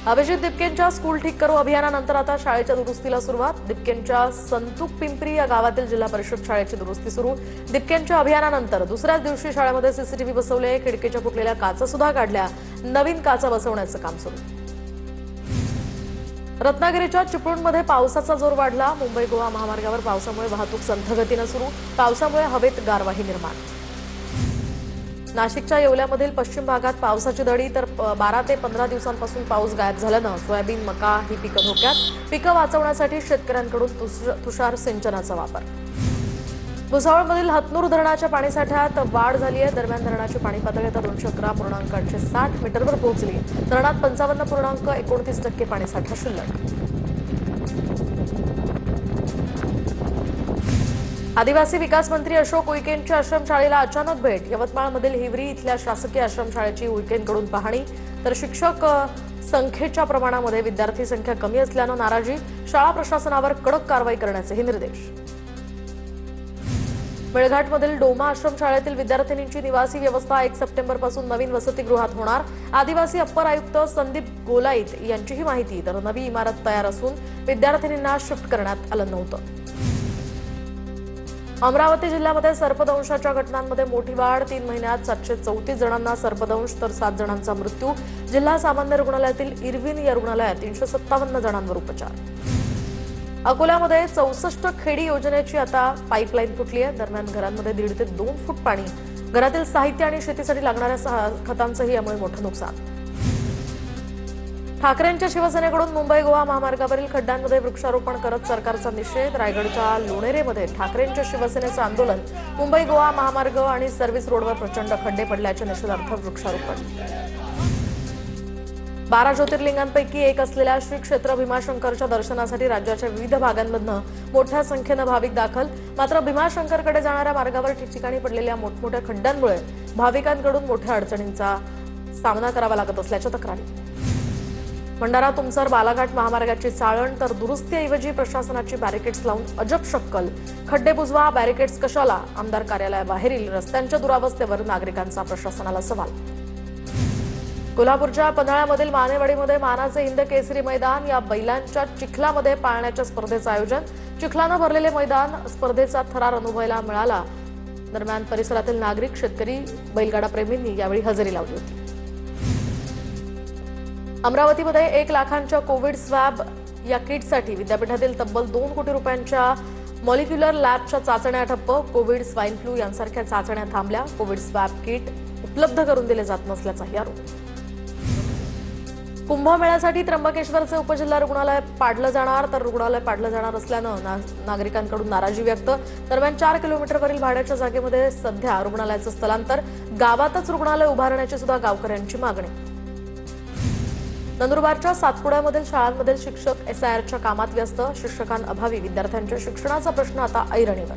Abhijit दिपकेंच्या school ठीक करू अभियानानंतर आता शाळेच्या दुरुस्तीला सुरुवात। दिपकेंच्या संतूक पिंपरी या गावातील जिल्हा परिषद शाळेची दुरुस्ती सुरू। दिपकेंच्या अभियानानंतर दुसऱ्याच दिवशी शाळेमध्ये सीसीटीव्ही बसवले, खिडकीच्या फुटलेल्या काचा सुद्धा काढल्या, नवीन काचा बसवण्याचं काम सुरू। रत्नागिरीच्या चिपळूणमध्ये पावसाचा जोर वाढला। मुंबई गोवा महामार्गावर पावसामुळे वाहतूक संथ गतीने सुरू। पावसामुळे हवेत गारवाही निर्माण। नाशिकच्या येवल्यामधील पश्चिम भागात पावसाची दडी, तर 12 ते 15 दिवसांपासून पाऊस गायब झाल्यानं सोयाबीन, मका ही पिकं धोक्यात। पिकं वाचवण्यासाठी शेतकऱ्यांकडून तुषार सिंचनाचा वापर। भुसावळमधील हतनूर धरणाच्या पाणीसाठ्यात वाढ झाली आहे। दरम्यान धरणाची पाणी पातळी आता 211.860 मीटरवर पोहोचली। धरणात 55.29% पाणीसाठा शिल्लक। आदिवासी विकास मंत्री अशोक उईकेंच्या आश्रमशाळेला अचानक भेट। यवतमाळमधील हिवरी इथल्या शासकीय आश्रमशाळेची उईकेंकडून पाहणी, तर शिक्षक संख्येच्या प्रमाणामध्ये विद्यार्थी संख्या कमी असल्यानं नाराजी। शाळा प्रशासनावर कडक कारवाई करण्याचेही निर्देश। मेळघाटमधील डोमा आश्रमशाळेतील विद्यार्थिनींची निवासी व्यवस्था 1 सप्टेंबरपासून नवीन वसतिगृहात होणार। आदिवासी अप्पर आयुक्त संदीप गोलाईत यांची ही माहिती, तर नवी इमारत तयार असून विद्यार्थिनींना शिफ्ट करण्यात आलं नव्हतं। अमरावती जिल्ह्यामध्ये सर्पदंशाच्या घटनांमध्ये मोठी वाढ। 3 महिन्यात 734 जणांना सर्पदंश, तर 7 जणांचा मृत्यू। जिल्हा सामान्य रुग्णालयातील इरविन या रुग्णालयात 357 जणांवर उपचार। अकोल्यामध्ये 64 खेडी योजनेची आता पाईपलाईन फुटली आहे। दरम्यान घरांमध्ये 1.5 ते 2 फूट पाणी। घरातील साहित्य आणि शेतीसाठी लागणाऱ्या खतांचंही यामुळे मोठं नुकसान। ठाकरेंच्या शिवसेनेकडून मुंबई गोवा महामार्गावरील खड्ड्यांमध्ये वृक्षारोपण करत सरकारचा निषेध। रायगडच्या लोणेरेमध्ये ठाकरेंच्या शिवसेनेचं आंदोलन। मुंबई गोवा महामार्ग आणि सर्व्हिस रोडवर प्रचंड खड्डे पडल्याच्या निषेधार्थ वृक्षारोपण। 12 ज्योतिर्लिंगांपैकी एक असलेल्या श्री क्षेत्र भीमाशंकरच्या दर्शनासाठी राज्याच्या विविध भागांमधनं मोठ्या संख्येनं भाविक दाखल। मात्र भीमाशंकरकडे जाणाऱ्या मार्गावर ठिकठिकाणी पडलेल्या मोठमोठ्या खड्ड्यांमुळे भाविकांकडून मोठ्या अडचणींचा सामना करावा लागत असल्याच्या तक्रारी। भंडारा तुमसर बालाघाट महामार्गाची चाळण, तर दुरुस्तीऐवजी प्रशासनाची बॅरिकेड्स लावून अजब शक्कल। खड्डे बुजवा, बॅरिकेड्स कशाला? आमदार कार्यालयाबाहेरील रस्त्यांच्या दुरावस्थेवर नागरिकांचा प्रशासनाला सवाल। कोल्हापूरच्या पन्हाळ्यामधील मानेवाडीमध्ये मानाचे हिंद केसरी मैदान, या बैलांच्या चिखलामध्ये पाळण्याच्या स्पर्धेचं आयोजन। चिखलानं भरलेले मैदान, स्पर्धेचा थरार अनुभवायला मिळाला। दरम्यान परिसरातील नागरिक, शेतकरी, बैलगाडा प्रेमींनी यावेळी हजेरी लावली होती। अमरावतीमध्ये 1 लाखांच्या कोविड स्वॅब या किटसाठी विद्यापीठातील तब्बल 2 कोटी रुपयांच्या मॉलिक्युलर लॅबच्या चाचण्या ठप्प। कोविड, स्वाईन फ्लू यांसारख्या चाचण्या थांबल्या। कोविड स्वॅब किट उपलब्ध करून दिले जात नसल्याचाही आरोप। कुंभमेळ्यासाठी त्र्यंबकेश्वरचे उपजिल्हा रुग्णालय पाडलं जाणार, तर रुग्णालय पाडलं जाणार असल्यानं नागरिकांकडून नाराजी व्यक्त। दरम्यान 4 किलोमीटरवरील भाड्याच्या जागेमध्ये सध्या रुग्णालयाचं स्थलांतर, गावातच रुग्णालय उभारण्याची सुद्धा गावकऱ्यांची मागणी। नंदुरबारच्या सातपुड्यामधील शाळांमधील शिक्षक एसआयआरच्या कामात व्यस्त। शिक्षकांअभावी विद्यार्थ्यांच्या शिक्षणाचा प्रश्न आता ऐरणीवर।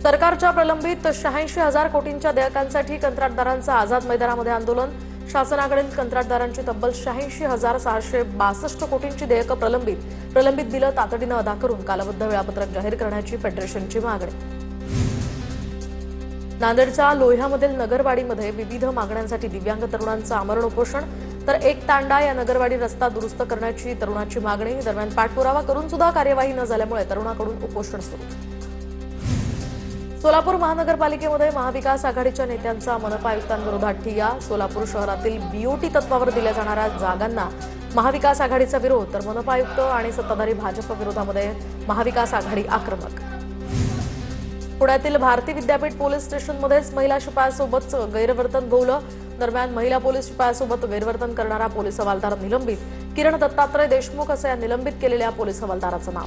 सरकारच्या प्रलंबित 86,000 कोटींच्या देयकांसाठी कंत्राटदारांचं आझाद मैदानामध्ये आंदोलन। शासनाकडील कंत्राटदारांची तब्बल 86,662 कोटींची देयकं प्रलंबित बिलं तातडीनं अदा करून कालबद्ध वेळापत्रक जाहीर करण्याची फेडरेशनची मागणी। नांदेडच्या लोह्यामधील नगरवाडीमध्ये विविध मागण्यांसाठी दिव्यांग तरुणांचं आमरण उपोषण, तर 1 तांडा या नगरवाडी रस्ता दुरुस्त करण्याची तरुणाची मागणी। दरम्यान पाठपुरावा करून सुद्धा कार्यवाही न झाल्यामुळे तरुणाकडून उपोषण सुरू। सोलापूर महानगरपालिकेमध्ये महाविकास आघाडीच्या नेत्यांचा मनपा आयुक्तांविरोधात ठिय्या। सोलापूर शहरातील बीओटी तत्वावर दिल्या जाणाऱ्या जागांना महाविकास आघाडीचा विरोध, तर मनपा आयुक्त आणि सत्ताधारी भाजप विरोधामध्ये महाविकास आघाडी आक्रमक। पुण्यातील भारती विद्यापीठ पोलीस स्टेशनमध्येच महिला शिपायासोबत गैरवर्तन भोवलं। दरम्यान महिला पोलीस शिपायासोबत गैरवर्तन करणारा पोलीस हवालदार निलंबित। किरण दत्तात्रय देशमुख असं या निलंबित केलेल्या पोलीस हवालदाराचं नाव।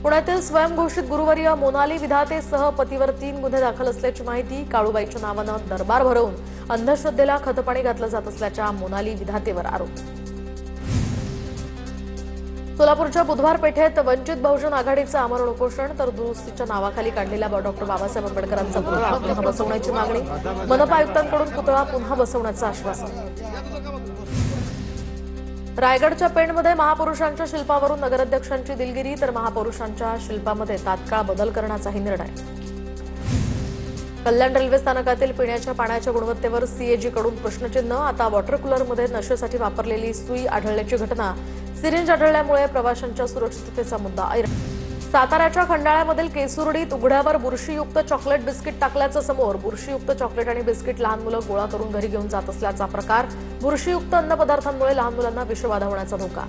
पुण्यातील स्वयंघोषित गुरुवर्य मोनाली विधातेसह पतीवर 3 गुन्हे दाखल असल्याची माहिती। काळूबाईच्या नावानं दरबार भरवून अंधश्रद्धेला खतपाणी घातलं जात असल्याच्या मोनाली विधातेवर आरोप। सोलापूरच्या बुधवार पेठेत वंचित बहुजन आघाडीचं आमरण उपोषण, तर दुरुस्तीच्या नावाखाली काढलेल्या डॉक्टर बाबासाहेब आंबेडकरांचा पुतळा पुन्हा बसवण्याची मागणी। मनपा आयुक्तांकडून पुतळा पुन्हा बसवण्याचं आश्वासन। रायगडच्या पेणमध्ये महापुरुषांच्या शिल्पावरून नगराध्यक्षांची दिलगिरी, तर महापुरुषांच्या शिल्पामध्ये तात्काळ बदल करण्याचाही निर्णय। कल्याण रेल्वे स्थानकातील पिण्याच्या पाण्याच्या गुणवत्तेवर सीएजी कडून प्रश्नचिन्ह। आता वॉटर कूलरमध्ये नशेसाठी वापरलेली सुई आढळल्याची घटना। सिरिंज आढळल्यामुळे प्रवाशांच्या सुरक्षिततेचा मुद्दा ऐरण। साताऱ्याच्या खंडाळ्यामधील केसुर्डीत उघड्यावर बुरशीयुक्त चॉकलेट बिस्किट टाकल्याचं समोर। बुरशीयुक्त चॉकलेट आणि बिस्किट लहान मुलं गोळा करून घरी घेऊन जात असल्याचा प्रकार। बुरशीयुक्त अन्नपदार्थांमुळे लहान मुलांना विषबाधा होण्याचा धोका।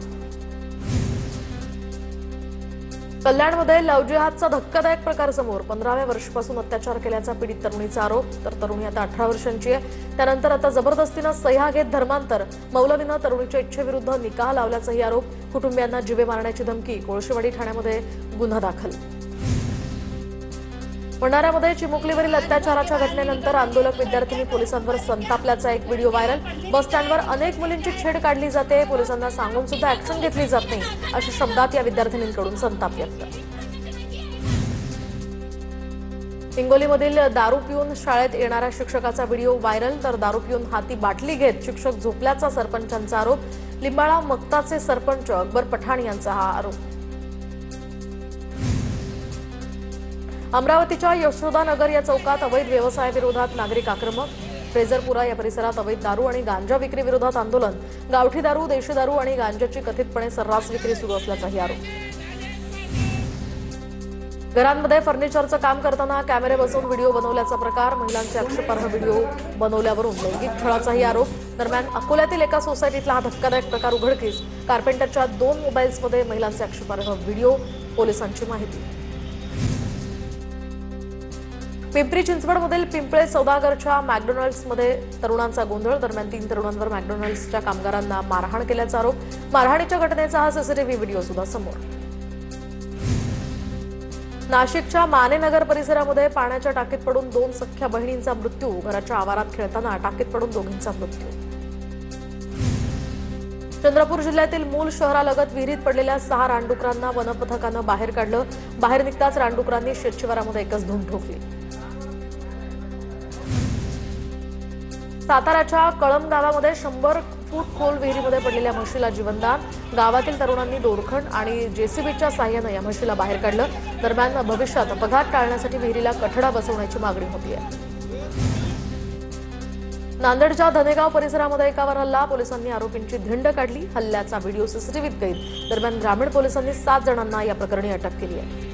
कल्याणमध्ये लव्ह जिहादचा धक्कादायक प्रकार समोर। 15व्या वर्षापासून अत्याचार केल्याचा पीडित तरुणीचा आरोप। तर तरुणी आता 18 वर्षांची आहे। त्यानंतर आता जबरदस्तीनं सह्या घेत धर्मांतर। मौलवीनं तरुणीच्या इच्छेविरुद्ध निकाह लावल्याचाही आरोप। कुटुंबियांना जीवे मारण्याची धमकी। कोळशेवाडी ठाण्यामध्ये गुन्हा दाखल। भंडाऱ्यामध्ये चिमुकलीवरील अत्याचाराच्या घटनेनंतर आंदोलक विद्यार्थिनी पोलिसांवर संतापल्याचा एक व्हिडिओ व्हायरल। बस स्टँडवर अनेक मुलींची छेड काढली जाते, पोलिसांना सांगून सुद्धा ऍक्शन घेतली जात नाही, अशा शब्दात या विद्यार्थिनींकडून संताप व्यक्त। हिंगोलीमधील दारू पिऊन शाळेत येणाऱ्या शिक्षकाचा व्हिडिओ व्हायरल। तर दारू पिऊन हाती बाटली घेत शिक्षक झोपल्याचा सरपंचांचा आरोप। लिंबाळा मक्ताचे सरपंच अकबर पठाण यांचा हा आरोप। अमरावतीच्या यशोदानगर या चौकात अवैध व्यवसायाविरोधात नागरिक आक्रमक। फ्रेझरपुरा या परिसरात अवैध दारू आणि गांजा विक्री विरोधात आंदोलन। गावठी दारू, देशी दारू आणि गांजाची कथितपणे सर्रास विक्री सुरू असल्याचाही आरोप। घरांमध्ये फर्निचरचं काम करताना कॅमेरे बसवून व्हिडिओ बनवल्याचा प्रकार। महिलांचे आक्षेपार्ह व्हिडिओ बनवल्यावरून लैंगिक छळाचाही आरोप। दरम्यान अकोल्यातील एका सोसायटीतला हा धक्कादायक प्रकार उघडकीस। कार्पेंटरच्या 2 मोबाईल्समध्ये महिलांचे आक्षेपार्ह व्हिडिओ। पोलिसांची माहिती। पिंपरी चिंचवडमधील पिंपळे सौदागरच्या मॅकडॉनल्ड्समध्ये तरुणांचा गोंधळ। दरम्यान 3 तरुणांवर मॅकडॉनल्ड्सच्या कामगारांना मारहाण केल्याचा आरोप। मारहाणीच्या घटनेचा हा सीसीटीव्ही व्हिडिओ सुद्धा समोर। नाशिकच्या मानेनगर परिसरामध्ये पाण्याच्या टाकीत पडून 2 सख्ख्या बहिणींचा मृत्यू। घराच्या आवारात खेळताना टाकीत पडून दोघींचा मृत्यू। चंद्रपूर जिल्ह्यातील मूल शहरालगत विहिरीत पडलेल्या 6 रानडुकरांना वनपथकानं बाहेर काढलं। बाहेर निघताच रानडुकरांनी शेतशिवारामध्ये एकच धूम ठोकली। साताऱ्याच्या कळंब गावामध्ये 100 फूट खोल विहिरीमध्ये पडलेल्या म्हशीला जीवनदान। गावातील तरुणांनी दोरखंड आणि जेसीबीच्या साहाय्यानं या म्हशीला बाहेर काढलं। दरम्यान भविष्यात अपघात टाळण्यासाठी विहिरीला कठडा बसवण्याची मागणी होती आहे। नांदेडच्या धनेगाव परिसरामध्ये एकावर हल्ला। पोलिसांनी आरोपींची धिंड काढली। हल्ल्याचा व्हिडिओ सीसीटीव्हीत कैद। दरम्यान ग्रामीण पोलिसांनी 7 जणांना या प्रकरणी अटक केली आहे।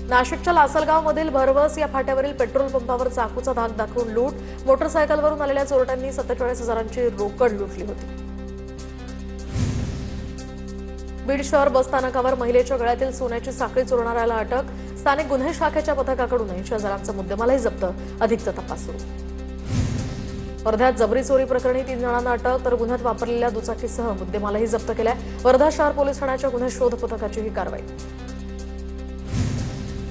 नाशिकच्या लासलगावमधील भरवस या फाट्यावरील पेट्रोल पंपावर चाकूचा धाक दाखवून लूट। मोटरसायकलवरून आलेल्या चोरट्यांनी 47,000ची रोकड लुटली होती। बीड शहर बस स्थानकावर महिलेच्या गळ्यातील सोन्याची साखळी चोरणाऱ्याला अटक। स्थानिक गुन्हे शाखेच्या पथकाकडून 80,000चा मुद्देमालही जप्त। अधिकचा तपास सुरू। वर्ध्यात जबरी चोरी प्रकरणी 3 जणांना अटक। तर गुन्ह्यात वापरलेल्या दुचाकीसह मुद्देमालही जप्त केलाय। वर्धा शहर पोलीस ठाण्याच्या गुन्हे शोध पथकाची ही कारवाई।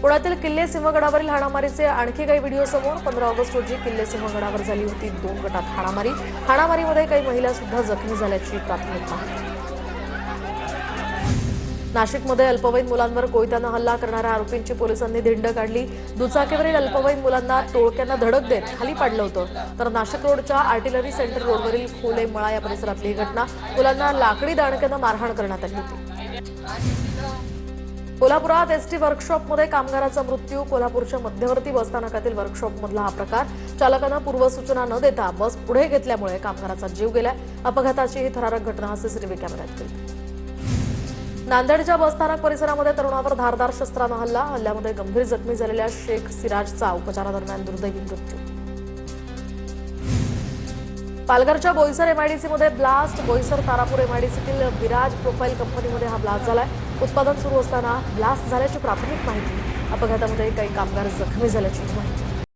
पुण्यातील किल्ले सिंहगडावरील हाणामारीचे आणखी काही व्हिडिओ समोर। 15 ऑगस्ट रोजी किल्ले सिंहगडावर झाली होती 2 गटात हाणामारी। हाणामारीमध्ये काही महिला सुद्धा जखमी झाल्याची प्राथमिक माहिती। नाशिकमध्ये अल्पवयीन मुलांवर कोयत्यानं हल्ला करणाऱ्या आरोपींची पोलिसांनी धिंड काढली। दुचाकीवरील अल्पवयीन मुलांना टोळक्यानं धडक देत खाली पाडलं होतं। तर नाशिक रोडच्या आर्टिलरी सेंटर रोडवरील खोले मळा या परिसरातली ही घटना। मुलांना लाकडी दांडक्यानं मारहाण करण्यात आली होती। कोल्हापुरात एसटी वर्कशॉपमध्ये कामगाराचा मृत्यू। कोल्हापूरच्या मध्यवर्ती बसस्थानकातील वर्कशॉपमधला हा प्रकार। चालकानं पूर्वसूचना न देता बस पुढे घेतल्यामुळे कामगाराचा जीव गेलाय। अपघाताची ही थरारक घटना सीसीटीव्ही कॅमेऱ्यात कैद। नांदेडच्या बसस्थानक परिसरामध्ये तरुणावर धारदार शस्त्रानं हल्ला। हल्ल्यामध्ये गंभीर जखमी झालेल्या शेख सिराजचा उपचारादरम्यान दुर्दैवी मृत्यू। पालघरच्या बोईसर एमआयडीसीमध्ये ब्लास्ट। बोईसर तारापूर एमआयडीसीतील विराज प्रोफाईल कंपनीमध्ये हा ब्लास्ट झालाय। उत्पादन सुरू असताना ब्लास्ट झाल्याची प्राथमिक माहिती। अपघातामध्ये काही कामगार जखमी झाल्याची माहिती।